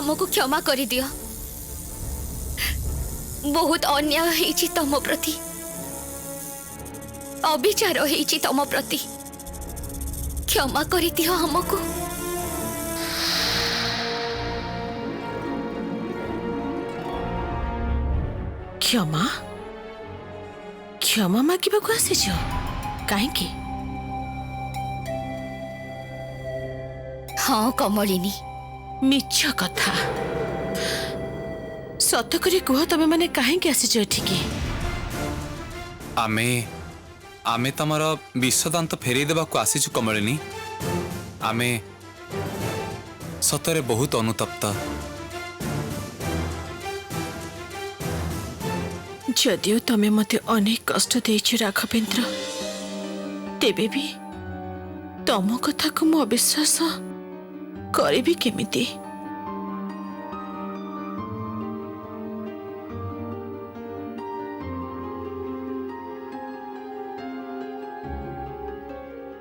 आमको क्षमा कर दियो। बहुत अन्याय हेछि तम प्रति, अविचार हेछि तम प्रति, क्षमा कर दियो हमको। क्षमा क्षमा मागिबाकू आसीछ काहेकि? हाँ कमलिनी, मिछ कथा सत करी कुह, तमे माने काहेकि आसीछ एठिकी? आमे आमे तमर विषदांत फेरी देबाकू आसीछु कमलिनी। आमे सतरे बहुत अनुतप्त। जदियो तमे मते अनेक कष्ट देइछ राघवेंद्र, तेबे भी तम कथा को मु अविश्वास करिबी केमिति?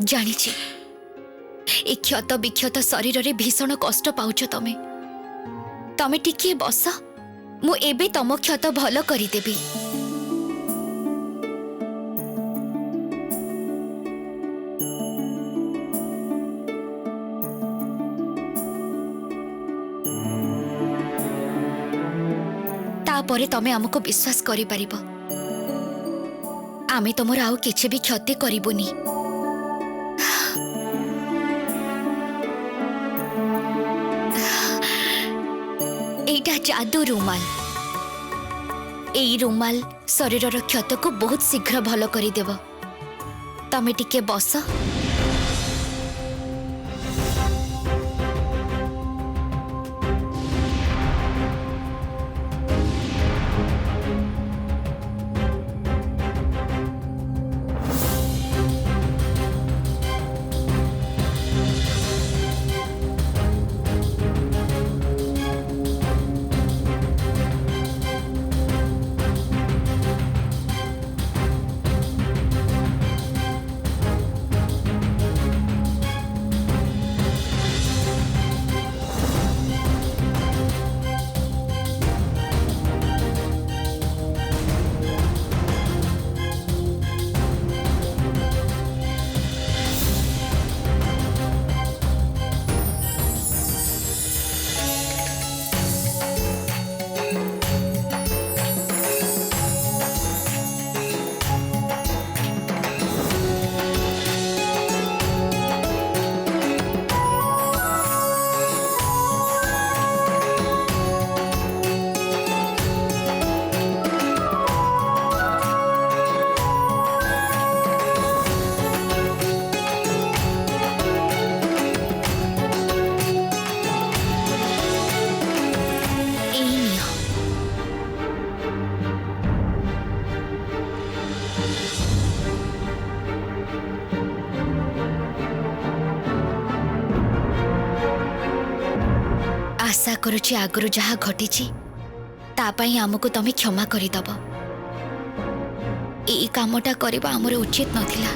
जानिछि ए क्षत विक्षत शरीर रे भीषण कष्ट पाउछ तमे। तमे टिके बस, मु एबे तम क्षत भल करी देबी। तापरे तमे हमको विश्वास करि परिबो, आमे तमर आउ किछि भी क्षति करिबुनी। एटा जादू रुमाल। एई रुमाल शरीर क्षत को बहुत शीघ्र भल करी देव। तमे टिके बस। आशा करुछि आगुरु जहा घटिछि तापाई आमको तमे क्षमा करिदब। एई कामटा करिबा हमर उचित नथिला।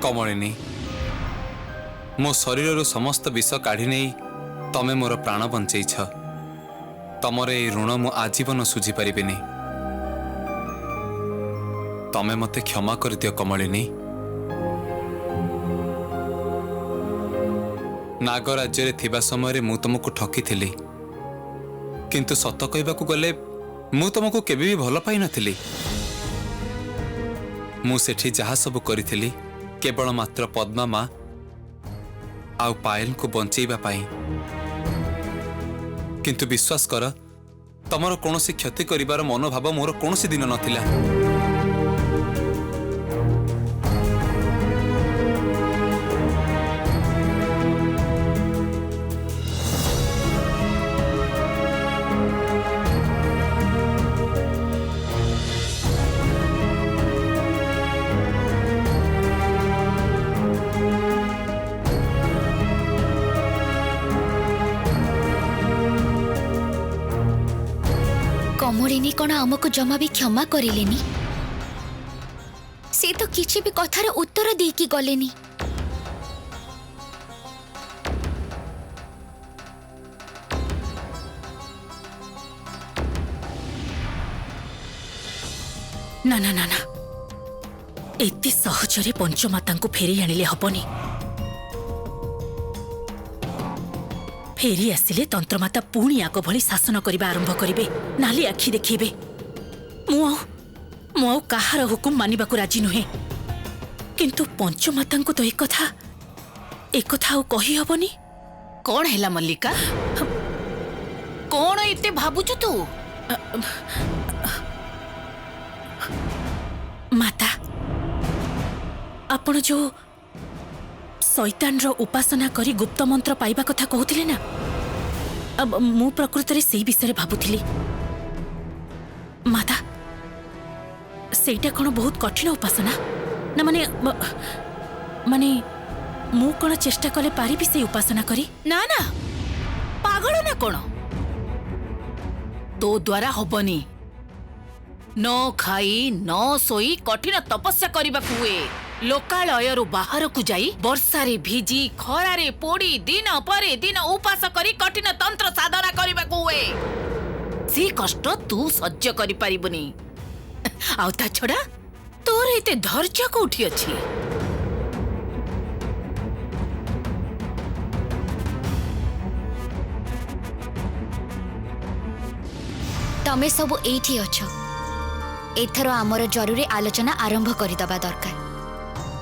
कमलिनी, मो शरीर समस्त विष काढ़ी नहीं तमे मोर प्राण बंचेइछ। तमर ए ऋण मु आजीवन सुझी पारिबिनी। तमे मते क्षमा कर दियो कमलिनी। नाग राज्य थिबा समय मु तुमको ठकी थिली, किंतु सत कहबाकू गले मु तुमको केबे भी भल पाई नथिली। मु सेठी जहा सब करिथिली केवल मात्र पद्मा माँ आउ पायल को बंचेबा पाई। किंतु विश्वास कर, तमर कोनोसी क्षति करिबार मनोभाव मोर कोनोसी दिन नथिला। कमलिनी कौन आमको जमा भी क्षमा करेलेनी? से तो किसी भी कथार उत्तर देकी गलेनी। ना ना ना ना एते सहजरे पंचमाता को फेरी आनिले हबनी। फेरी आसिले तंत्रमाता पुणी आग भली शासन करबा आरंभ करिवे, नाली आखि देखिबे। मु काहार हुकुम मानिबा को राजी नुहे, किंतु पंचमाता को तो एक कथा कही हबनी। कौन हैला मल्लिका? कौन इते भाबुछु तू? माता आपण जो शैतान रो उपासना करी गुप्त मंत्र पाइबा कथा कहूथिले ना, अब मु प्रकृत रे सेही विषय भाबुथिली। माता सेटा कोन बहुत कठिन उपासना ना? माने मु कोन चेष्टा कले पारी भी से उपासना करी? ना ना पागल ना कौन? तो द्वारा हबनी। न खाई न सोई कठिन तपस्या करबा हुए। लोकालय बाहर को जाई वर्षारे भिजी खरारे पोड़ी दिन परे दिन उपास करी कठिन तंत्र साधना करबा हुए। से कष्ट तू सह्य करि परिबनी। आउ ता छड़ा तोर एते धैर्य कोठी अछि? तमे सब एठी अछ। एथरो आमर जरूरी आलोचना आरंभ करिदबा दरकार।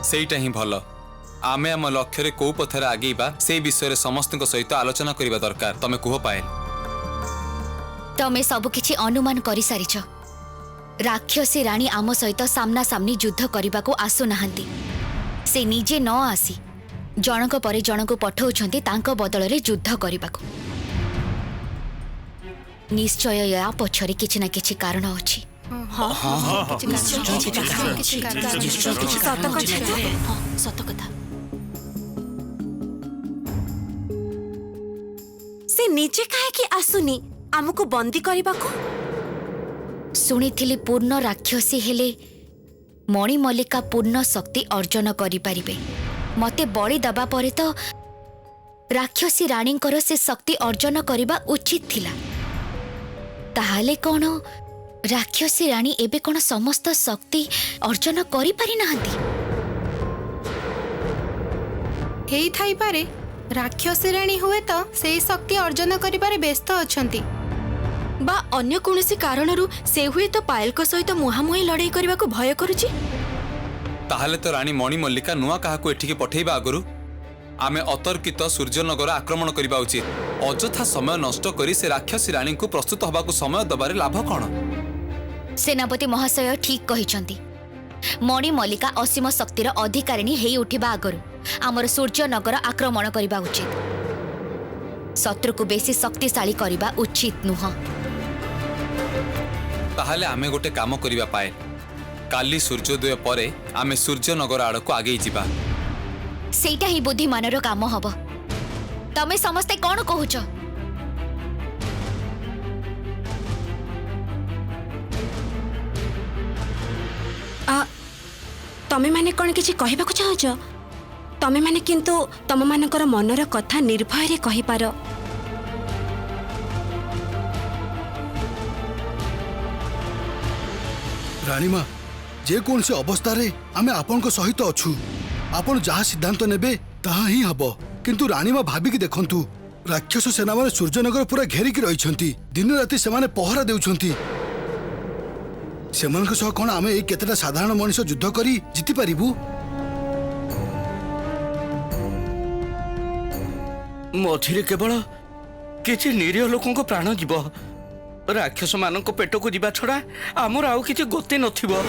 सेटा ही भल। आमे आम लक्ष्य को पथरे आगेबा से विषय समस्त सहित आलोचना करबा दरकार। तमे कुह पाएल। तमे सब किछि अनुमान करि सारिछ। राक्षसी रानी आम सहित सामना सामनी युद्ध करबाको आसु नाहंती। से निजे न आसी जनक परे जनक पठाउछंती तांको बदल रे युद्ध करबाको। निश्चय या पछरे किछि ना किछि कारण अछि। सत कथा। से निजे काहे कि आसुनी हमको बंदी करबाको? सुनिथिली पूर्ण राक्षसी हेले मणिमल्लिका पूर्ण शक्ति अर्जन करि परिबे। मते बळी दबा परे तो राक्षसी रानींकर से शक्ति अर्जन करिबा उचित थिला। ताहाले कोन राक्षसी रानी एबे कोन समस्त शक्ति अर्जन करि पारि नाहंती? हेई थाई पारे राक्षसी राणी हुए तो से शक्ति अर्जन करिबारे व्यस्त अछंती, बा अन्य कोनोसी कारणरू से हुए तो पायल को सहित मुहामुही लड़ाई करबा को भय करूची। ताहले तो रानी मणिमल्लिका नुआ काहाको एठिके पठेइबा आगरु आमे अतर्कित सूर्यनगर आक्रमण करबा उचित। अजथा समय नष्ट करी से राक्षसी रानी को प्रस्तुत हबाको समय दबारे लाभ कौन? सेनापति महाशय ठीक कहिचंती। मणिमल्लिका असीम शक्तिर अधिकारिणी हेई उठिबा आगरु आमर सूर्यनगर आक्रमण करबा उचित। शत्रु को बेसी शक्तिशाली करबा उचित नुह। ताहले आमे गोटे काम करिबा पाए। काली सूर्योदय परे आमे सूर्यनगर आड़को आगे जिबा। सेटा ही बुद्धिमानर काम हब। तमे समस्ते कौन कहूच? तमे माने कौन किछि कहबाको चाहछ? तमे माने किंतु तम मानकर मनर कथा निर्भय रे कहि पारो। रानीमा जे कौन से अवस्था रे आमे आपन को सहित अछु। आपन जहा सिद्धांत नेबे ताहा ही हबो। किंतु रानीमा भाबी कि देखंतु राक्षस सेना माने सूर्यनगर पूरा घेरी कि रहिछंती। दिन राति से माने पहरा देउछंती। सेमानक सह कोन आमे ए केतेटा साधारण मनुष्य युद्ध करी जिति परिबु? मझिरे केवल किछि निरीह लोकन को प्राण जीव। राक्षस मानक पेट को जीवा छड़ा आमर आउ किछि गति नथिबो।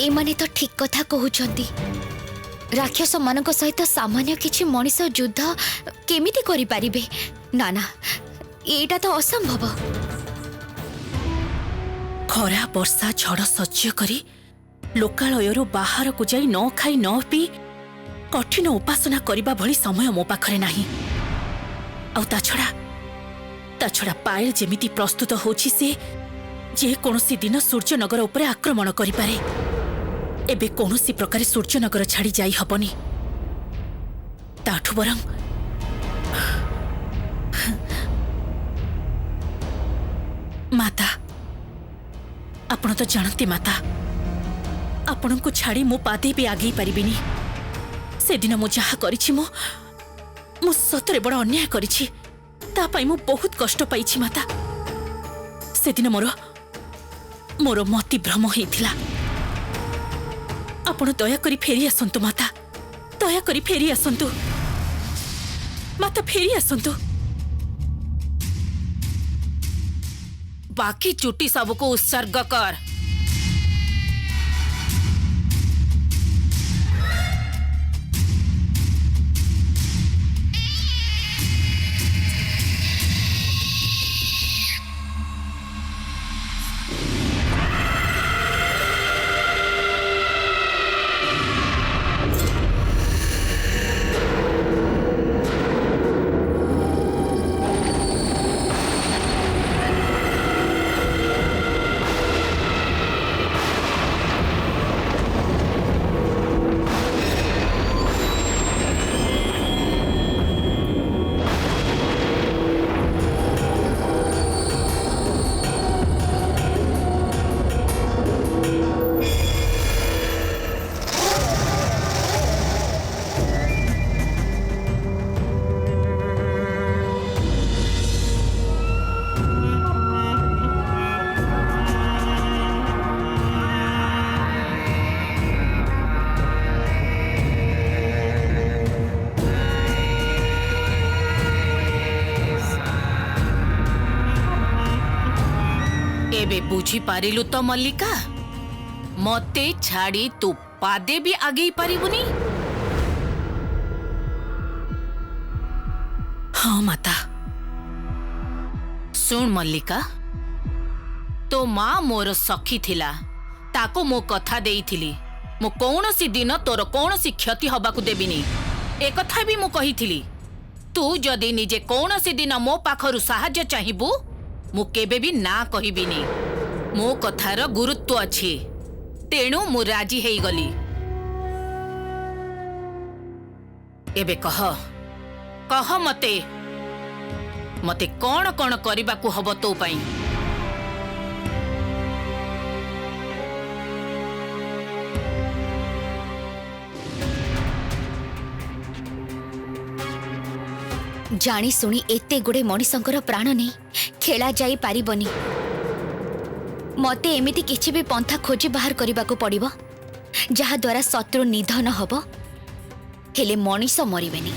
एमाने तो ठीक कथा कहउचंती। राक्षस मानक सहित सामान्य किछि मनिष युद्ध केमिति करि पारिबे? ना ना एटा तो असंभव। खरा वर्षा झड़ सह्य करी लोकालयरू बाहर को जाई न खाई न पी कठिन उपासना करबा भली समय मो पाखरे नाही। आउ ता छड़ा पायल जेमिति प्रस्तुत होछि से जे कौनसी दिन सूर्यनगर उपरे आक्रमण करिपारे एबे कौनसी प्रकार सूर्यनगर छाड़ी जाई हबनी ताठु बरं माता आपण तो जानती माता आपण को छाड़ी मो पादे भी आगे पारिबिनी से दिन मु जहा करिछि मु सतरे बड़ अन्याय करिछि ता पाई मु बहुत कष्ट पाइछि माता से दिन मोर मति भ्रम होइथिला आपण दया करी फेरी आसंतु माता दया करी फेरी आसंतु माता फेरी आसंतु बाकी चुटी सबको उत्सर्ग कर एबे बुझी पारिलु तो मल्लिका मते छाड़ी तू पादे भी आगे पारिबुनी हाँ माता सुन मल्लिका तो माँ मोर सखी थिला ताको मो कथा देइथिली मो कौनसी दिन तोर कौनसी क्षति हबाकू देबिनी ए कथा भी मो कहिथिली तू जदि निजे कौनसी दिन मो पाखरु साहाय्य चाहिबू मु केबे भी ना कहिबिनी मो कथार गुरुत्व अछि तेणु मु राजी हेई गली एबे कह कह मते मते कौन कौन करिबाकू हबो तो पाई जानी सुनी एते गुड़े मनीषंकर प्राण नहीं खेला जाई पारिबनी मते एमिति किछि भी पंथा खोजी बाहर करबाकू पड़िबो जहा द्वारा शत्रु निधन हबो हेले मनीष मरिबेनी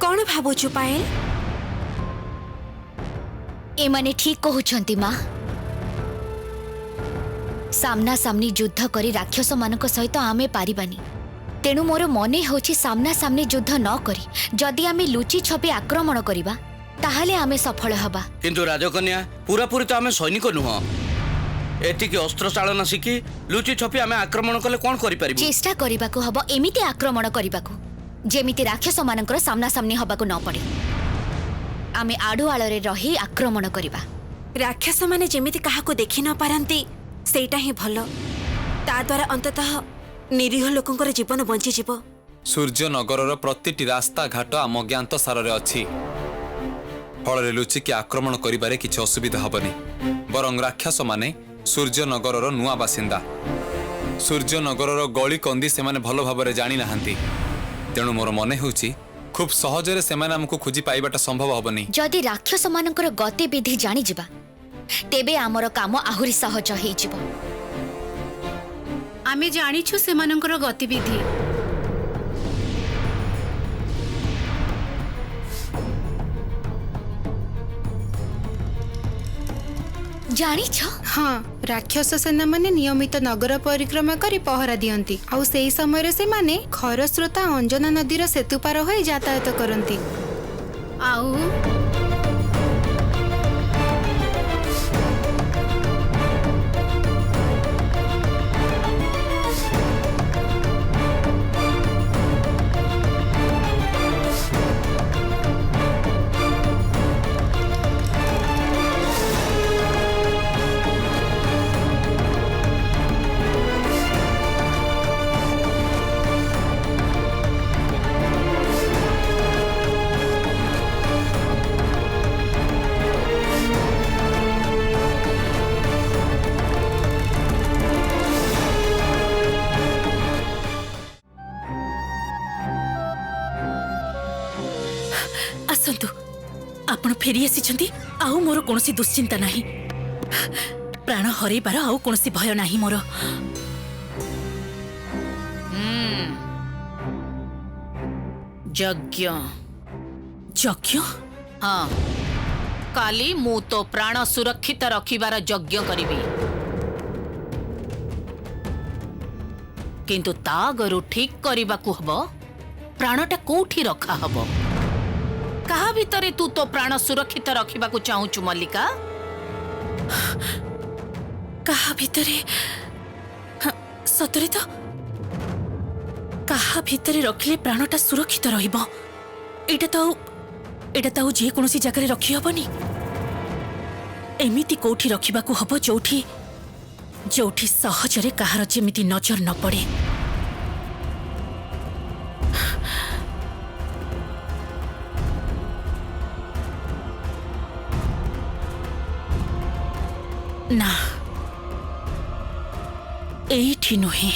कौन भाबुछु पायल एमाने ठीक कहउछंती माँ सामना सामनी युद्ध करी राक्षस मानक सहित आमे पारिबानी तेणु मोर मने होछि सामना सामनी युद्ध न करी जदि आमे लुचि छपी आक्रमण करिबा ताहाले आमे सफल हबा किंतु राजकन्या पूरा पूरी तो आमे सैनिक नुह एतिकी अस्त्र चालन शिखी लुचि छपी आमे आक्रमण कले कोन करि परिबु चेष्टा करिबाकू हबो एमिति आक्रमण करिबाकू जेमिति राक्षस मानकर सामना सामनी हबाकू न पड़े आमे आडु आଳରେ रही आक्रमण करिबा राक्षस माने जेमिति काहाको देखि न पारंती सेटा ही भलो ता द्वारा अंततः निरीह लोकंकर जीवन बंची जीव सूर्यनगर प्रतिटी रास्ता घाट आम ज्ञात सारे अच्छी फल लुचिकी आक्रमण करिबारे किछि असुविधा हबनी बरं राक्षस माने सूर्यनगर नुआ बासिंदा सूर्यनगर गली कंदी से माने भल भाव जानी नाहांती तेणु मोर मने होउची खूब सहजरे सेमाने हमकु खोजी पाइबाटा संभव हबनी जदि राक्षस मानकर गतिविधि जानी जिबा तेबे आमर काम आहुरी सहज हेइ जिवो आमे जानिछु सेमानंकर गतिविधि जानिछ हाँ राक्षस सेना माने नियमित नगर परिक्रमा करी पहरा दियंती आउ सेही समय से माने खरस्रोता अंजना नदीर सेतु पार होई यातायात करंती आउ ଆସନ୍ତୁ ଆପଣ ଫେରି ଆସିଛନ୍ତି ଆଉ ମୋର କୌଣସି ଦୁଶ୍ଚିନ୍ତା ନାହିଁ ପ୍ରାଣ ହରେଇବାର ଆଉ କୌଣସି ଭୟ ନାହିଁ ମୋର ଯଜ୍ଞ ଯଜ୍ଞ ହଁ କାଲି ମୁଁ ତ ପ୍ରାଣ ସୁରକ୍ଷିତ ରଖିବାର ଯଜ୍ଞ କରିବି କିନ୍ତୁ ତା ଆଗରୁ ଠିକ କରିବାକୁ ହବ ପ୍ରାଣଟା କୋଉଠି ରଖା ହବ କାହା ଭିତରେ ତୁ ତ ପ୍ରାଣ ସୁରକ୍ଷିତ ରଖିବାକୁ ଚାହୁଁଛୁ ମଲ୍ଲିକା କାହା ଭିତରେ ସତରେ ତ କାହା ଭିତରେ ରଖିଲେ ପ୍ରାଣଟା ସୁରକ୍ଷିତ ରହିବ ଏଇଟା ତ ଆଉ ଯେକୌଣସି ଜାଗାରେ ରଖି ହବନି ଏମିତି କୋଉଠି ରଖିବାକୁ ହବ ଯୋଉଠି ସହଜରେ କାହାର ଯେମିତି ନଜର ନ ପଡେ ନା ଏଇଠି ନୁହେଁ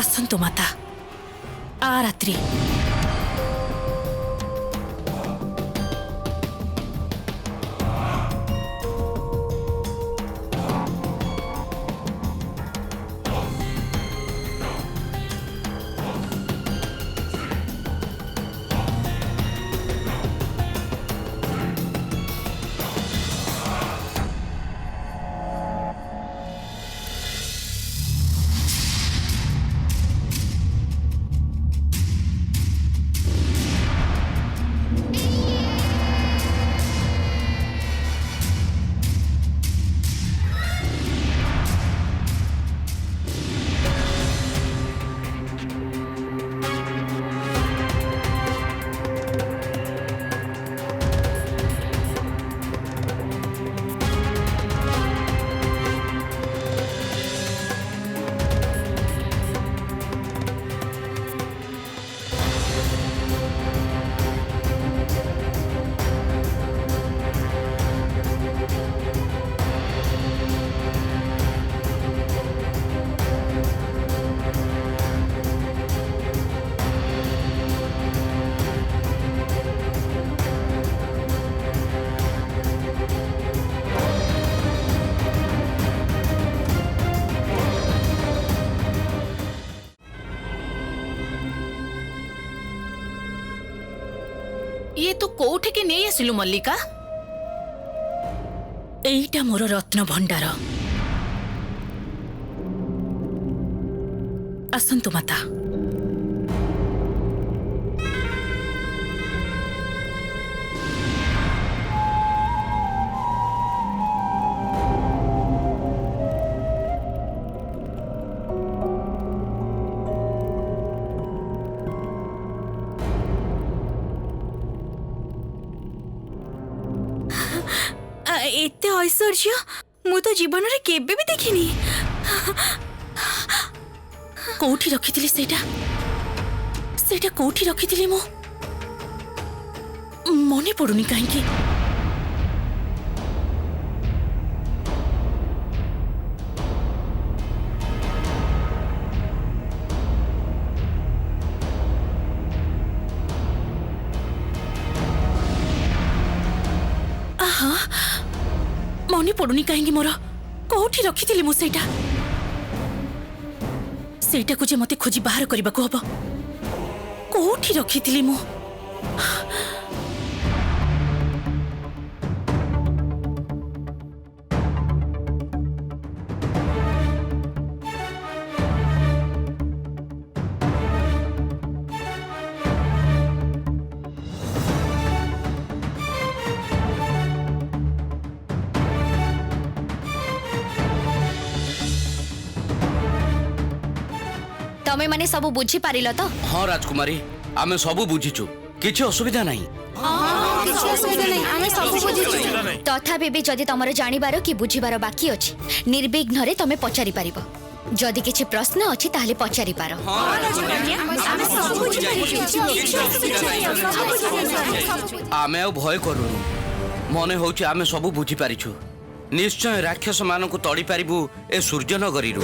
ଆସନ୍ତୁ ମାତା ଆ ରାତ୍ରି ये तो कोठिकी नहीं आसिलु मल्लिका एईटा मोर रत्न भंडार आसंतु माता एते ऐश्वर्य मु तो जीवन रे केबे भी देखिनी कोठी रखिथिली सेटा कोठी रखिथिली मो मने पडुनी काहे की आहा मने पडुनी काहे मोर कोठी रखिथिली मु सेटा को जे मते खोजी बाहर करबा को हबो कोठी रखिथिली मु तमे माने सब बुझी पारिल तो हाँ राजकुमारी आमे सबू बुझीचु किछि असुविधा नहीं तथापि भी जदि तमर जानिबार कि बुझिबार बाकी अछि निर्विघ्न रे तमे पचारि पारिबो जदि किछि प्रश्न अछि ताहले पचारि पार। आमे आ भय करूनु मने होउछि आमे सब बुझी पारिछु निश्चय राक्षस मानकु तड़ी पारिबु ए सूर्यनगरीरु।